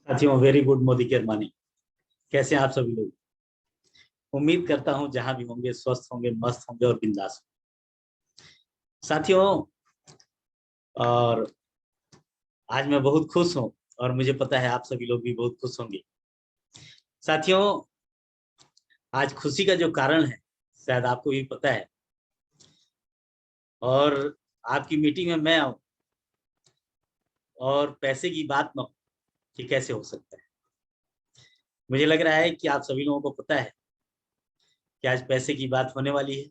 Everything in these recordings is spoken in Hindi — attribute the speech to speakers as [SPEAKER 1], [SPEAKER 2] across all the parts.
[SPEAKER 1] साथियों, very good Modi care morning. कैसे हैं आप सभी लोग? उम्मीद करता हूं जहां भी होंगे स्वस्थ होंगे, मस्त होंगे और बिंदास होंगे। साथियों, और आज मैं बहुत खुश हूं और मुझे पता है आप सभी लोग भी बहुत खुश होंगे। साथियों, आज खुशी का जो कारण है शायद आपको भी पता है, और आपकी मीटिंग में मैं आऊं और पैसे की बात न हो, कि कैसे हो सकता है। मुझे लग रहा है कि आप सभी लोगों को पता है कि आज पैसे की बात होने वाली है।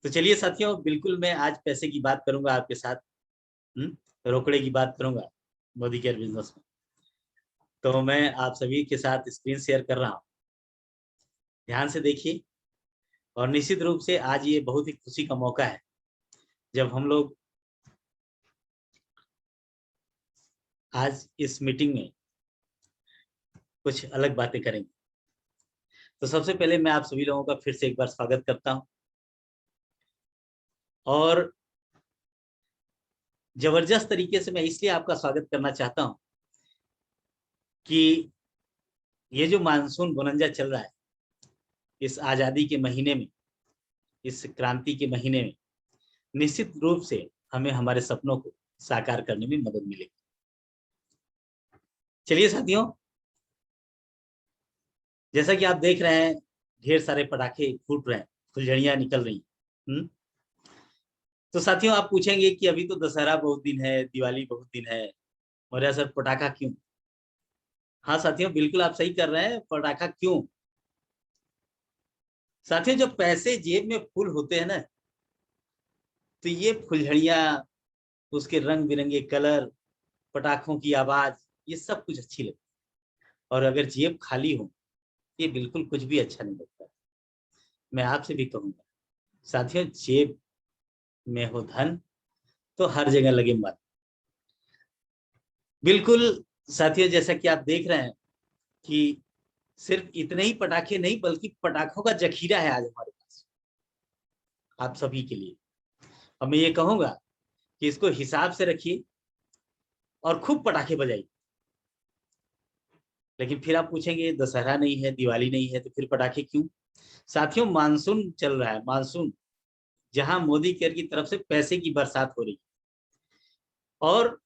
[SPEAKER 1] तो चलिए साथियों, बिल्कुल मैं आज पैसे की बात करूंगा आपके साथ। रोकड़े की बात करूंगा मोदी केयर बिजनेस में। तो मैं आप सभी के साथ स्क्रीन शेयर कर रहा हूं, ध्यान से देखिए। और निश्चित रूप से आज ये बहुत ही खुशी का मौका है जब हम लोग आज इस मीटिंग में कुछ अलग बातें करेंगे। तो सबसे पहले मैं आप सभी लोगों का फिर से एक बार स्वागत करता हूं, और जबरदस्त तरीके से मैं इसलिए आपका स्वागत करना चाहता हूं कि ये जो मानसून बुनंजा चल रहा है, इस आजादी के महीने में, इस क्रांति के महीने में निश्चित रूप से हमें हमारे सपनों को साकार करने में मदद मिलेगी। चलिए साथियों, जैसा कि आप देख रहे हैं, ढेर सारे पटाखे फूट रहे हैं, फुलझड़ियां निकल रही हैं। तो साथियों, आप पूछेंगे कि अभी तो दशहरा बहुत दिन है, दिवाली बहुत दिन है, और यार सर पटाखा क्यों? हाँ साथियों, बिल्कुल आप सही कर रहे हैं, पटाखा क्यों? साथियों, जब पैसे जेब में फुल होते हैं ना, तो ये फुलझड़ियां, उसके रंग बिरंगे कलर, पटाखों की आवाज, ये सब कुछ अच्छी लगती है। और अगर जेब खाली हो, ये बिल्कुल कुछ भी अच्छा नहीं लगता। मैं आपसे भी कहूंगा साथियों, जेब में हो धन तो हर जगह लगे मन। बिल्कुल साथियों, जैसा कि आप देख रहे हैं कि सिर्फ इतने ही पटाखे नहीं, बल्कि पटाखों का जखीरा है आज हमारे पास आप सभी के लिए। और मैं ये कहूंगा कि इसको हिसाब से रखिए और खूब पटाखे बजाइए। लेकिन फिर आप पूछेंगे दशहरा नहीं है, दिवाली नहीं है, तो फिर पटाखे क्यों? साथियों, मानसून चल रहा है, मानसून, जहां मोदी केयर की तरफ से पैसे की बरसात हो रही है। और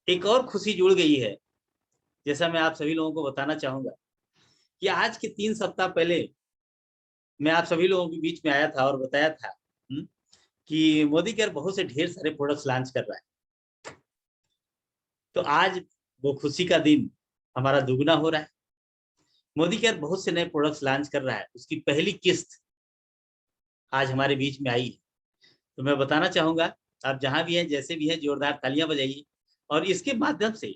[SPEAKER 1] एक और खुशी जुड़ गई है, जैसा मैं आप सभी लोगों को बताना चाहूंगा कि आज के 3 सप्ताह पहले मैं आप सभी लोगों के बीच में आया था और बताया था कि मोदी केयर बहुत से ढेर सारे प्रोडक्ट्स लॉन्च कर रहा है। तो आज वो खुशी का दिन हमारा दुगना हो रहा है। मोदी केयर बहुत से नए प्रोडक्ट्स लॉन्च कर रहा है, उसकी पहली किस्त आज हमारे बीच में आई है। तो मैं बताना चाहूंगा, आप जहां भी हैं, जैसे भी हैं, जोरदार तालियां बजाइए। और इसके माध्यम से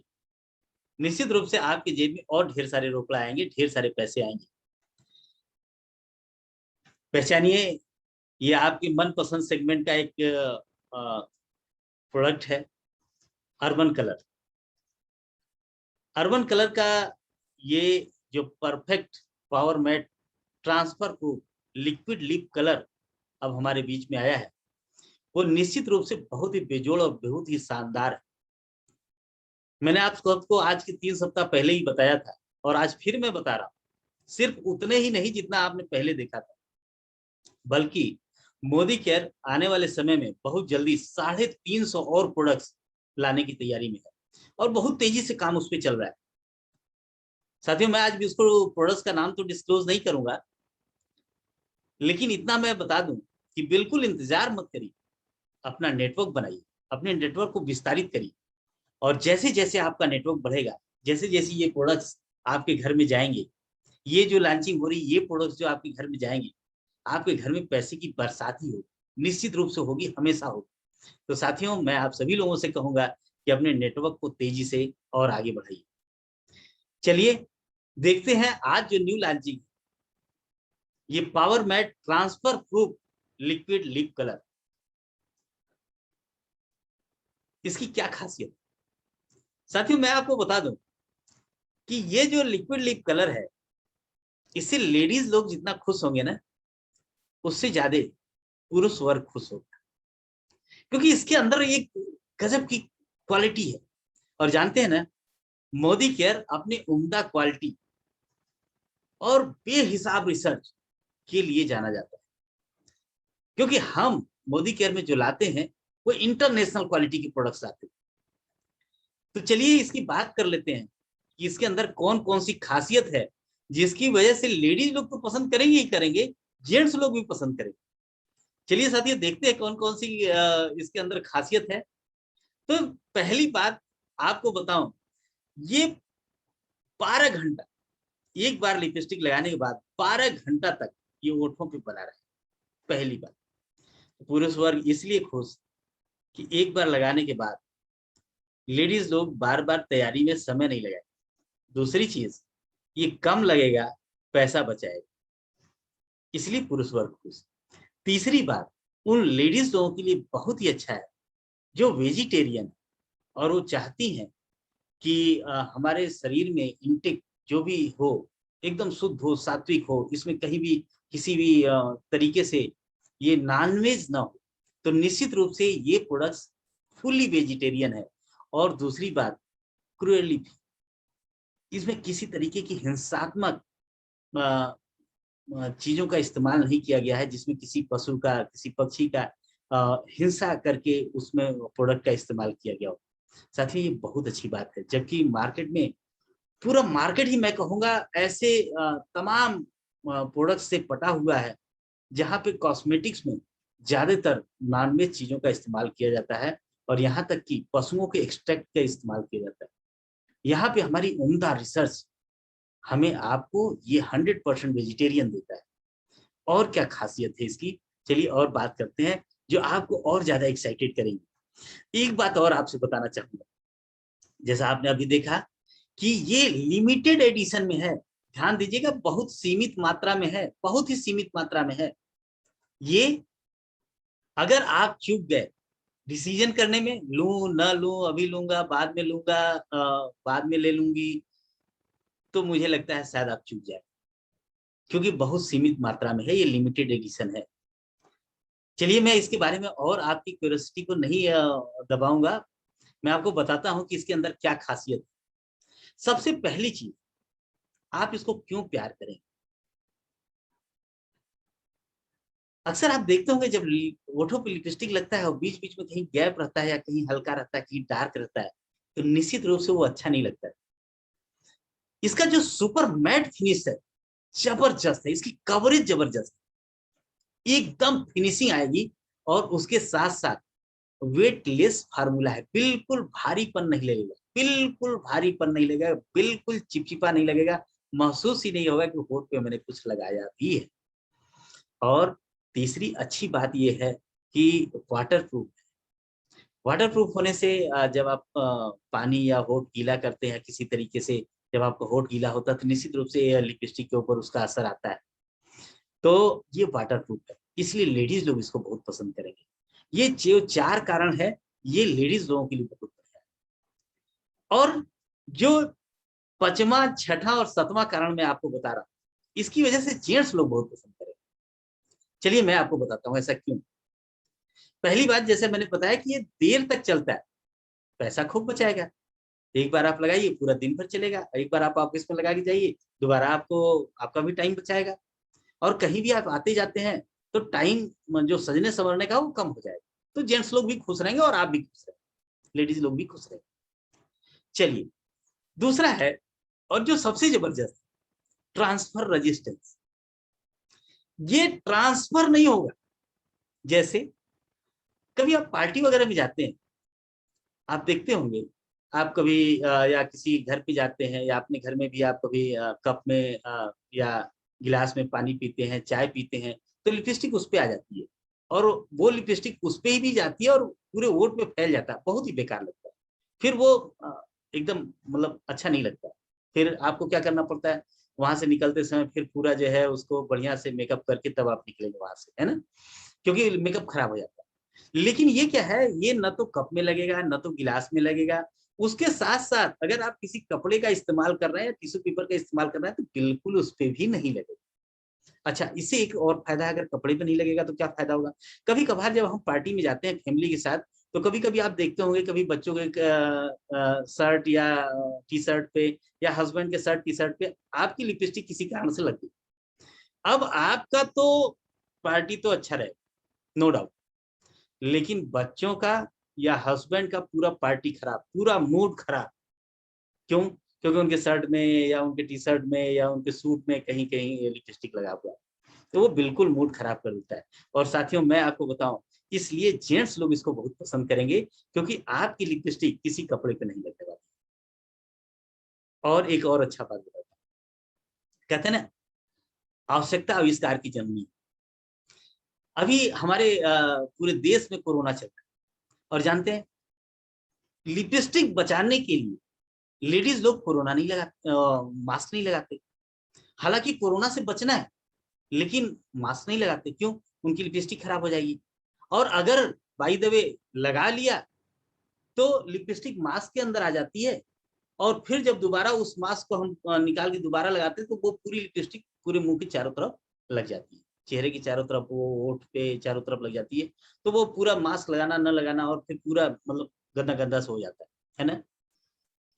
[SPEAKER 1] निश्चित रूप से आपके जेब में और ढेर सारे रोकड़ा आएंगे, ढेर सारे पैसे आएंगे। पहचानिए, ये आपकी मनपसंद सेगमेंट का एक प्रोडक्ट है, अर्बन कलर। अर्बन कलर का ये जो perfect power matte transfer proof liquid lip colour अब हमारे बीच में आया है, वो निश्चित रूप से बहुत ही बेजोड़ और बहुत ही शानदार है। मैंने आप सबको आज के 3 सप्ताह पहले ही बताया था, और आज फिर मैं बता रहा हूँ। सिर्फ उतने ही नहीं जितना आपने पहले देखा था, बल्कि मोदी केयर आने वाले समय में बहुत जल्दी 350 और प्रोडक्ट्स लाने की तैयारी में है, और बहुत तेजी से काम उस पर चल रहा है। साथियों, मैं आज भी उसको प्रोडक्ट्स का नाम तो डिस्क्लोज नहीं करूंगा, लेकिन इतना मैं बता दूं कि बिल्कुल इंतजार मत करिए, अपना नेटवर्क बनाइए, अपने नेटवर्क को विस्तारित करिए। और जैसे जैसे आपका नेटवर्क बढ़ेगा, जैसे जैसे ये प्रोडक्ट्स आपके घर में जाएंगे, ये जो लॉन्चिंग हो रही, ये प्रोडक्ट्स जो आपके घर में जाएंगे, आपके घर में पैसे की बरसात ही होगी, निश्चित रूप से होगी, हमेशा होगी। तो साथियों, मैं आप सभी लोगों से कहूंगा कि अपने नेटवर्क को तेजी से और आगे बढ़ाइए। चलिए देखते हैं आज जो न्यू लॉन्चिंग, ये power matte transfer proof liquid lip colour, इसकी क्या खासियत? साथियों, मैं आपको बता दूं कि ये जो लिक्विड लिप कलर है, इससे लेडीज लोग जितना खुश होंगे ना, उससे ज्यादा पुरुष वर्ग खुश होगा, क्योंकि इसके अंदर एक गजब की क्वालिटी है। और जानते हैं ना, मोदी केयर अपनी उम्दा क्वालिटी और बेहिसाब रिसर्च के लिए जाना जाता है, क्योंकि हम मोदी केयर में जो लाते हैं वो इंटरनेशनल क्वालिटी के प्रोडक्ट्स आते हैं। तो चलिए इसकी बात कर लेते हैं कि इसके अंदर कौन कौन सी खासियत है जिसकी वजह से लेडीज लोग तो पसंद करेंगे ही करेंगे, जेंट्स लोग भी पसंद करेंगे। चलिए साथियों देखते हैं कौन कौन सी इसके अंदर खासियत है। तो पहली बात आपको बताऊं, ये 12 घंटा, एक बार लिपस्टिक लगाने के बाद 12 घंटा तक ये ओठों पे बना रहे। पहली बात, पुरुष वर्ग इसलिए खुश कि एक बार लगाने के बाद लेडीज लोग बार बार तैयारी में समय नहीं लगाए। दूसरी चीज, ये कम लगेगा, पैसा बचाएगा, इसलिए पुरुष वर्ग खुश। तीसरी बात, उन लेडीज लोगों के लिए बहुत ही अच्छा है जो वेजिटेरियन और वो चाहती हैं कि हमारे शरीर में इंटेक जो भी हो एकदम शुद्ध हो, सात्विक हो, इसमें कहीं भी किसी भी तरीके से ये नॉनवेज ना हो, तो निश्चित रूप से ये प्रोडक्ट्स फुल्ली वेजिटेरियन है। और दूसरी बात, क्रुएली, इसमें किसी तरीके की हिंसात्मक चीजों का इस्तेमाल नहीं किया गया है, जिसमें किसी पशु का, किसी पक्षी का हिंसा करके उसमें प्रोडक्ट का इस्तेमाल किया गया हो। साथ ही ये बहुत अच्छी बात है, जबकि मार्केट में पूरा मार्केट ही मैं कहूँगा ऐसे तमाम प्रोडक्ट से पटा हुआ है जहाँ पे कॉस्मेटिक्स में ज्यादातर नॉनवेज चीजों का इस्तेमाल किया जाता है और यहाँ तक कि पशुओं के एक्सट्रैक्ट का इस्तेमाल किया जाता है। यहाँ पे हमारी उम्दा रिसर्च हमें आपको ये 100% वेजिटेरियन देता है। और क्या खासियत है इसकी, चलिए और बात करते हैं जो आपको और ज्यादा एक्साइटेड करेंगे। एक बात और आपसे बताना चाहूंगा, जैसा आपने अभी देखा कि ये लिमिटेड एडिशन में है, ध्यान दीजिएगा, बहुत सीमित मात्रा में है, बहुत ही सीमित मात्रा में है। ये अगर आप चूक गए डिसीजन करने में, लूं ना लूं, अभी लूंगा, बाद में लूंगा, बाद में ले लूंगी, तो मुझे लगता है शायद आप चूक जाए, क्योंकि बहुत सीमित मात्रा में है, ये लिमिटेड एडिशन है। चलिए मैं इसके बारे में और आपकी क्यूरियोसिटी को नहीं दबाऊंगा, मैं आपको बताता हूं कि इसके अंदर क्या खासियत है। सबसे पहली चीज, आप इसको क्यों प्यार करें। अक्सर आप देखते होंगे जब होठों पे लिपस्टिक लगता है और बीच बीच में कहीं गैप रहता है या कहीं हल्का रहता है, कहीं डार्क रहता है, तो निश्चित रूप से वो अच्छा नहीं लगता है। इसका जो सुपर मैट फिनिश है जबरदस्त है, इसकी कवरेज जबरदस्त है, एकदम फिनिशिंग आएगी। और उसके साथ साथ वेटलेस फार्मूला है, बिल्कुल भारीपन नहीं लगेगा, बिल्कुल भारीपन नहीं लगेगा, बिल्कुल चिपचिपा नहीं लगेगा, महसूस ही नहीं होगा कि होठ पे मैंने कुछ लगाया भी है। और तीसरी अच्छी बात यह है कि वाटरप्रूफ, वाटरप्रूफ होने से जब आप पानी या होठ गीला करते हैं किसी तरीके से, जब आपका होठ गीला होता है तो निश्चित रूप से लिपस्टिक के ऊपर उसका असर आता है। तो ये वाटरप्रूफ है, इसलिए लेडीज लोग इसको बहुत पसंद करेंगे। ये जो 4 कारण है, ये लेडीज लोगों के लिए बहुत बढ़िया है। और जो 5वां, 6ठा और 7वां कारण मैं आपको बता रहा हूँ, इसकी वजह से जेंट्स लोग बहुत पसंद करेंगे। चलिए मैं आपको बताता हूँ ऐसा क्यों। पहली बात, जैसे मैंने बताया कि ये देर तक चलता है, पैसा खूब बचाएगा। एक बार आप लगाइए, पूरा दिन भर चलेगा। एक बार आप ऑफिस में लगा के जाइए, दोबारा आपको, आपका भी टाइम बचाएगा। और कहीं भी आप आते जाते हैं तो टाइम जो सजने संवरने का वो कम हो जाएगा। तो जेंट्स लोग भी खुश रहेंगे और आप भी खुश रहेंगे, लेडीज लोग भी खुश रहेंगे। चलिए दूसरा है, और जो सबसे जबरदस्त, ट्रांसफर रेजिस्टेंस। ये ट्रांसफर नहीं होगा। जैसे कभी आप पार्टी वगैरह में जाते हैं, आप देखते होंगे, आप कभी या किसी घर पे जाते हैं या अपने घर में भी आप कभी कप में या गिलास में पानी पीते हैं, चाय पीते हैं, तो लिपस्टिक उस पे आ जाती है और वो लिपस्टिक उस पे ही भी जाती है और पूरे ओठ में फैल जाता है, बहुत ही बेकार लगता है। फिर वो एकदम मतलब अच्छा नहीं लगता। फिर आपको क्या करना पड़ता है, वहां से निकलते समय फिर पूरा जो है उसको बढ़िया से मेकअप करके तब आप निकलेंगे वहां से, है ना, क्योंकि मेकअप खराब हो जाता है। लेकिन ये क्या है, ये न तो कप में लगेगा न तो गिलास में लगेगा। उसके साथ साथ अगर आप किसी कपड़े का इस्तेमाल कर रहे हैं या टिश्यू पेपर का इस्तेमाल कर रहे हैं तो बिल्कुल उस पर भी नहीं लगेगा। अच्छा, इससे एक और फायदा है, अगर कपड़े पे नहीं लगेगा तो क्या फायदा होगा, कभी कभार जब हम पार्टी में जाते हैं फैमिली के साथ, तो कभी कभी आप देखते होंगे, कभी बच्चों के शर्ट या टी शर्ट पे या हस्बैंड के शर्ट टी शर्ट पे आपकी लिपस्टिक किसी कारण से लग गई। अब आपका तो पार्टी तो अच्छा रहे, नो डाउट, लेकिन बच्चों का या हस्बैंड का पूरा पार्टी खराब, पूरा मूड खराब। क्यों? क्योंकि उनके शर्ट में या उनके टी शर्ट में या उनके सूट में कहीं कहीं लिपस्टिक लगा हुआ है, तो वो बिल्कुल मूड खराब कर देता है। और साथियों, मैं आपको बताऊं, इसलिए जेंट्स लोग इसको बहुत पसंद करेंगे, क्योंकि आपकी लिपस्टिक किसी कपड़े पे नहीं लगने वाली। और एक और अच्छा बात बताता हूं, कहते हैं ना, आवश्यकता आविष्कार की जननी। अभी हमारे पूरे देश में कोरोना चल रहा है, और जानते हैं, लिपस्टिक बचाने के लिए लेडीज लोग कोरोना नहीं लगाते, मास्क नहीं लगाते। हालांकि कोरोना से बचना है, लेकिन मास्क नहीं लगाते। क्यों? उनकी लिपस्टिक खराब हो जाएगी। और अगर बाय द वे लगा लिया, तो लिपस्टिक मास्क के अंदर आ जाती है, और फिर जब दोबारा उस मास्क को हम निकाल के दोबारा लगाते हैं, तो वो पूरी लिपस्टिक पूरे मुंह के चारों तरफ लग जाती है, चेहरे की चारों तरफ, वो होठ पे चारों तरफ लग जाती है। तो वो पूरा मास्क लगाना न लगाना, और फिर पूरा मतलब गंदा गंदा सा हो जाता है ना।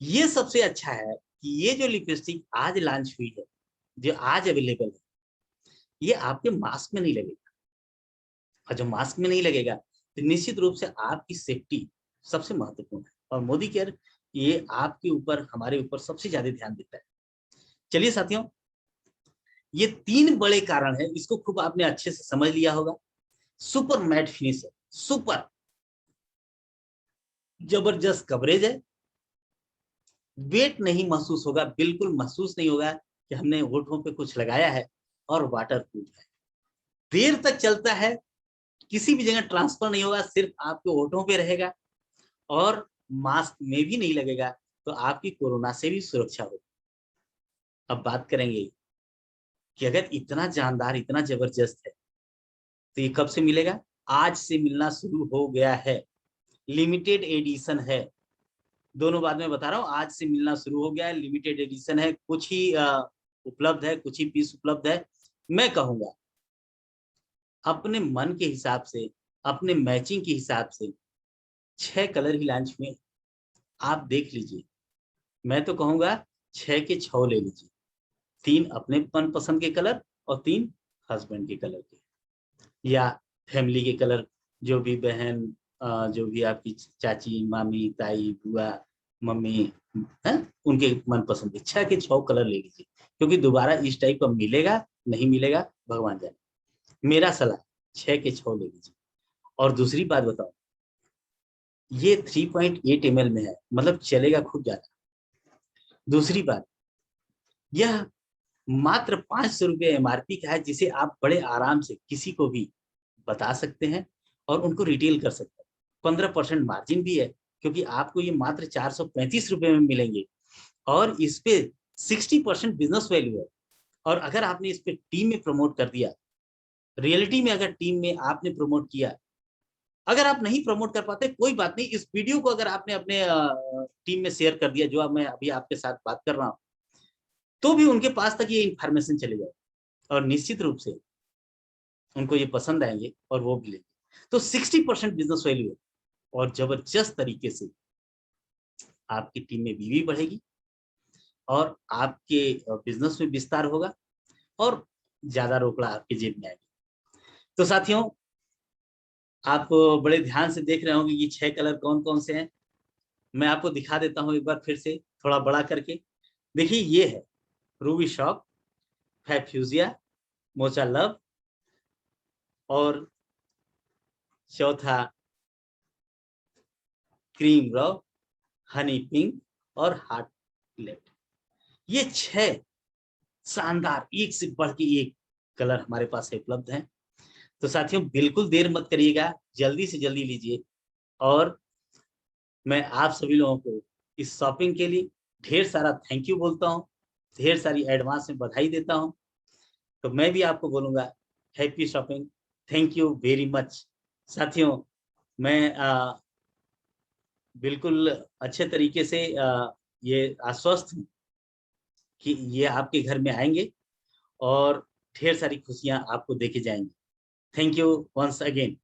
[SPEAKER 1] ये सबसे अच्छा है कि ये जो लिपस्टिक आज लॉन्च हुई है, जो आज अवेलेबल है, ये आपके मास्क में नहीं लगेगा। और जब मास्क में नहीं लगेगा, तो निश्चित रूप से आपकी सेफ्टी सबसे महत्वपूर्ण है। और मोदी केयर ये आपके ऊपर, हमारे ऊपर सबसे ज्यादा ध्यान देता है। चलिए साथियों, ये 3 बड़े कारण है, इसको खूब आपने अच्छे से समझ लिया होगा। सुपर मैट फिनिश है, सुपर जबरदस्त कवरेज है, वेट नहीं महसूस होगा, बिल्कुल महसूस नहीं होगा कि हमने होठों पे कुछ लगाया है, और वाटर प्रूफ है, देर तक चलता है, किसी भी जगह ट्रांसफर नहीं होगा, सिर्फ आपके होठों पे रहेगा, और मास्क में भी नहीं लगेगा, तो आपकी कोरोना से भी सुरक्षा होगी। अब बात करेंगे कि अगर इतना जानदार, इतना जबरदस्त है, तो ये कब से मिलेगा? आज से मिलना शुरू हो गया है, लिमिटेड एडिशन है। दोनों बात मैं बता रहा हूँ, आज से मिलना शुरू हो गया है, लिमिटेड एडिशन है, कुछ ही उपलब्ध है, कुछ ही पीस उपलब्ध है। मैं कहूंगा अपने मन के हिसाब से, अपने मैचिंग के हिसाब से 6 कलर ही लॉन्च हुए, आप देख लीजिए। मैं तो कहूंगा 6 के 6 ले लीजिए, 3 अपने मन पसंद के कलर, और 3 हस्बैंड के कलर के, या फैमिली के कलर, जो भी बहन, जो भी आपकी चाची, मामी, ताई, बुआ, मम्मी है, उनके मन पसंद के 6 के 6 कलर ले लीजिए, क्योंकि दोबारा इस टाइप का मिलेगा नहीं मिलेगा भगवान जाने। मेरा सलाह 6 के 6 ले लीजिए। और दूसरी बात बताओ, ये 3.8 ml में है, मतलब चलेगा खूब ज्यादा। दूसरी बात, यह मात्र 500 रुपये एमआरपी का है, जिसे आप बड़े आराम से किसी को भी बता सकते हैं, और उनको रिटेल कर सकते हैं। 15% मार्जिन भी है, क्योंकि आपको ये मात्र 435 रुपये में मिलेंगे, और इस पे 60% बिजनेस वैल्यू है। और अगर आपने इस पे टीम में प्रमोट कर दिया, रियलिटी में अगर टीम में आपने प्रमोट किया, अगर आप नहीं प्रमोट कर पाते कोई बात नहीं, इस वीडियो को अगर आपने अपने टीम में शेयर कर दिया, जो अब मैं अभी आपके साथ बात कर रहा हूँ, तो भी उनके पास तक ये इन्फॉर्मेशन चले जाए, और निश्चित रूप से उनको ये पसंद आएंगे, और वो भी लेंगे। तो 60% बिजनेस वैल्यू है, और जबरदस्त तरीके से आपकी टीम में बीवी बढ़ेगी, और आपके बिजनेस में विस्तार होगा, और ज्यादा रोकड़ा आपके जेब में आएगी। तो साथियों, आप बड़े ध्यान से देख रहे होंगे ये 6 कलर कौन कौन से हैं। मैं आपको दिखा देता हूँ एक बार फिर से, थोड़ा बड़ा करके। देखिए, ये है रूबी शॉक, फैफ्यूजिया, मोचा लव, और चौथा क्रीम रॉ, हनी पिंक, और हार्ट लेट। ये 6 शानदार, एक से बढ़ के एक कलर हमारे पास उपलब्ध हैं। तो साथियों, बिल्कुल देर मत करिएगा, जल्दी से जल्दी लीजिए। और मैं आप सभी लोगों को इस शॉपिंग के लिए ढेर सारा थैंक यू बोलता हूँ, ढेर सारी एडवांस में बधाई देता हूँ। तो मैं भी आपको बोलूंगा happy shopping, thank you very much. साथियों, मैं बिल्कुल अच्छे तरीके से ये आश्वस्त हूँ कि ये आपके घर में आएंगे, और ढेर सारी खुशियां आपको देके जाएंगे। Thank you once again.